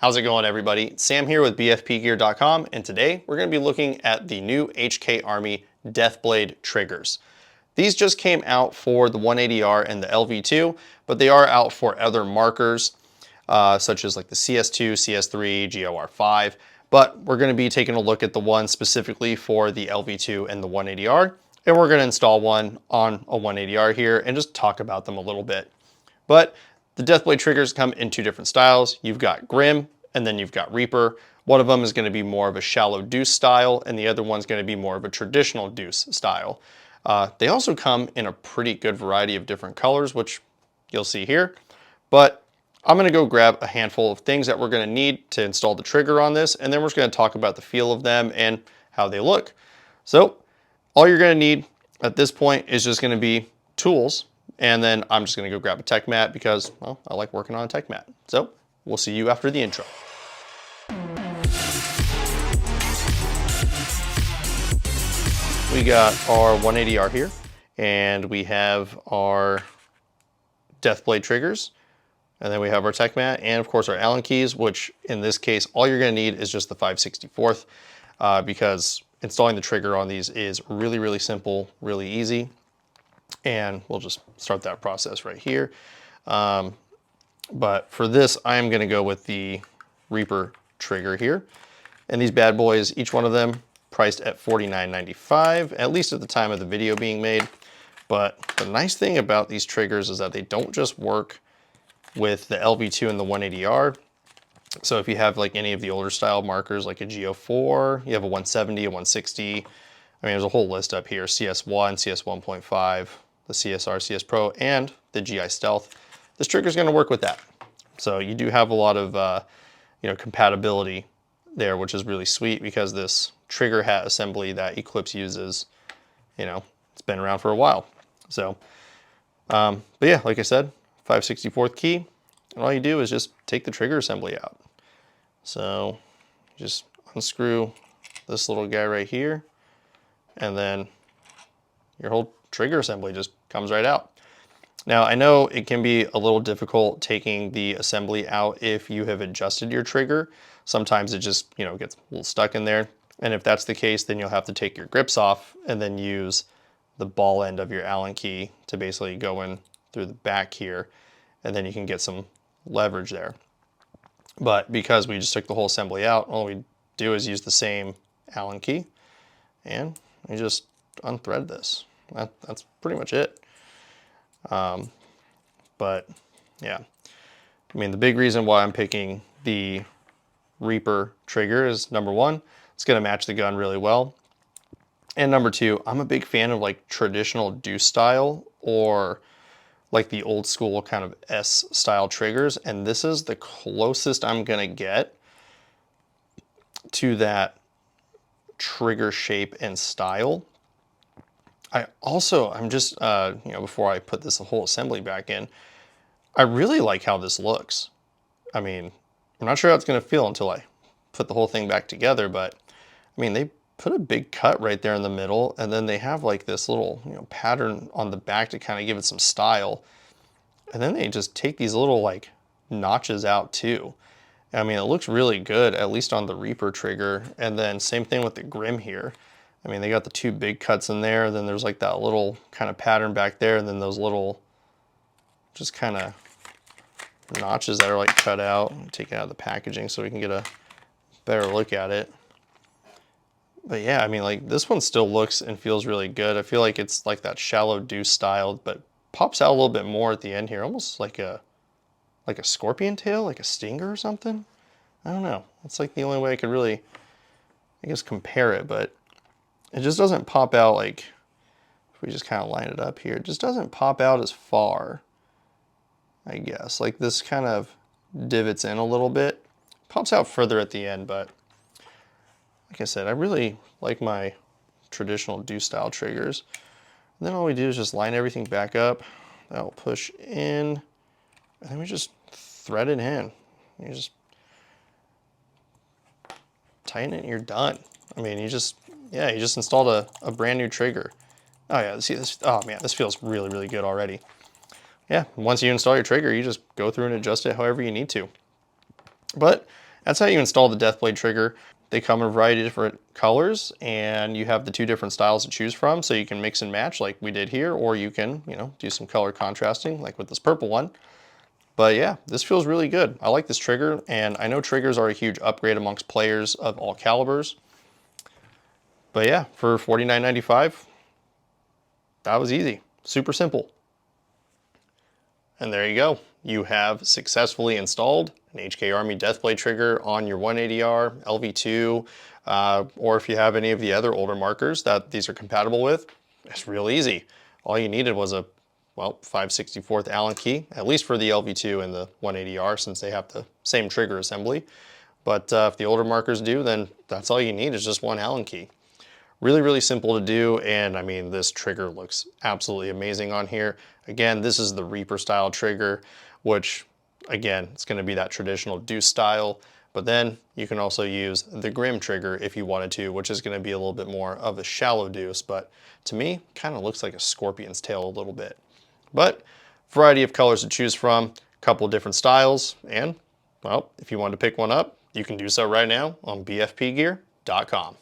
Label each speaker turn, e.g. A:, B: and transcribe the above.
A: How's it going, everybody? Sam here with BFPGear.com, and today we're going to be looking at the new HK Army Deathblade triggers. These just came out for the 180R and the LV2, but they are out for other markers, such as like the CS2, CS3, GOR5, but we're going to be taking a look at the one specifically for the LV2 and the 180R, and we're going to install one on a 180R here and just talk about them a little bit. But the Deathblade triggers come in two different styles. You've got Grim, and then you've got Reaper. One of them is going to be more of a shallow deuce style, and the other one's going to be more of a traditional deuce style. They also come in a pretty good variety of different colors, which you'll see here. But I'm going to go grab a handful of things that we're going to need to install the trigger on this, and then we're just going to talk about the feel of them and how they look. So all you're going to need at this point is just going to be tools. And then I'm just going to go grab a tech mat because, well, I like working on a tech mat. So we'll see you after the intro. We got our 180R here, and we have our Deathblade triggers, and then we have our tech mat, and of course our Allen keys, which in this case, all you're going to need is just the 5/64th, because installing the trigger on these is really, really simple, really easy. And we'll just start that process right here. But for this, I'm going to go with the Reaper trigger here. And these bad boys, each one of them priced at $49.95, at least at the time of the video being made. But the nice thing about these triggers is that they don't just work with the LV2 and the 180R. So if you have like any of the older style markers, like a GO4, you have a 170, a 160, I mean, there's a whole list up here, CS1, CS1.5, the CSR, CS Pro, and the GI Stealth. This trigger is going to work with that. So you do have a lot of compatibility there, which is really sweet because this trigger hat assembly that Eclipse uses, it's been around for a while. So, but yeah, like I said, 5/64th key, and all you do is just take the trigger assembly out. So just unscrew this little guy right here, and then your whole trigger assembly just comes right out. Now, I know it can be a little difficult taking the assembly out if you have adjusted your trigger. Sometimes it just, gets a little stuck in there. And if that's the case, then you'll have to take your grips off and then use the ball end of your Allen key to basically go in through the back here, and then you can get some leverage there. But because we just took the whole assembly out, all we do is use the same Allen key, and we just unthread this. That's pretty much it. But yeah, I mean, the big reason why I'm picking the Reaper trigger is, number one, it's going to match the gun really well. And number two, I'm a big fan of like traditional deuce style or like the old school kind of S style triggers. And this is the closest I'm going to get to that trigger shape and style. I'm just, before I put this whole assembly back in, I really like how this looks. I mean, I'm not sure how it's going to feel until I put the whole thing back together, but I mean, they put a big cut right there in the middle, and then they have like this little, pattern on the back to kind of give it some style. And then they just take these little like notches out too. I mean, it looks really good, at least on the Reaper trigger. And then same thing with the Grim here. I mean, they got the two big cuts in there, then there's like that little kind of pattern back there, and then those little just kind of notches that are like cut out. Take it out of the packaging so we can get a better look at it. But yeah, I mean, like this one still looks and feels really good. I feel like it's like that shallow deuce style, but pops out a little bit more at the end here, almost like a scorpion tail, like a stinger or something. I don't know. It's like the only way I could really, I guess, compare it, but it just doesn't pop out like, if we just kind of line it up here, it just doesn't pop out as far, I guess. Like this kind of divots in a little bit. Pops out further at the end, but like I said, I really like my traditional deuce style triggers. And then all we do is just line everything back up. That will push in, and then we just thread it in. You just tighten it and you're done. I mean, you just installed a brand new trigger. Oh yeah, see this, oh man, this feels really, really good already. Yeah, once you install your trigger, you just go through and adjust it however you need to. But That's how you install the Deathblade trigger. They come in a variety of different colors, and you have the 2 different styles to choose from, so you can mix and match like we did here, or you can, do some color contrasting like with this purple one. But yeah, this feels really good. I like this trigger, and I know triggers are a huge upgrade amongst players of all calibers. But yeah, for $49.95, that was easy. Super simple. And there you go. You have successfully installed an HK Army Deathblade trigger on your 180R, LV2, or if you have any of the other older markers that these are compatible with, it's real easy. All you needed was a, 5/64 Allen key, at least for the LV2 and the 180R, since they have the same trigger assembly. But if the older markers do, then that's all you need is just one Allen key. Really, really simple to do, and I mean, this trigger looks absolutely amazing on here. Again, this is the Reaper style trigger, which, again, it's gonna be that traditional deuce style, but then you can also use the Grim trigger if you wanted to, which is gonna be a little bit more of a shallow deuce, but to me, kind of looks like a scorpion's tail a little bit. But variety of colors to choose from, couple different styles, and, well, if you want to pick one up, you can do so right now on BFPGear.com.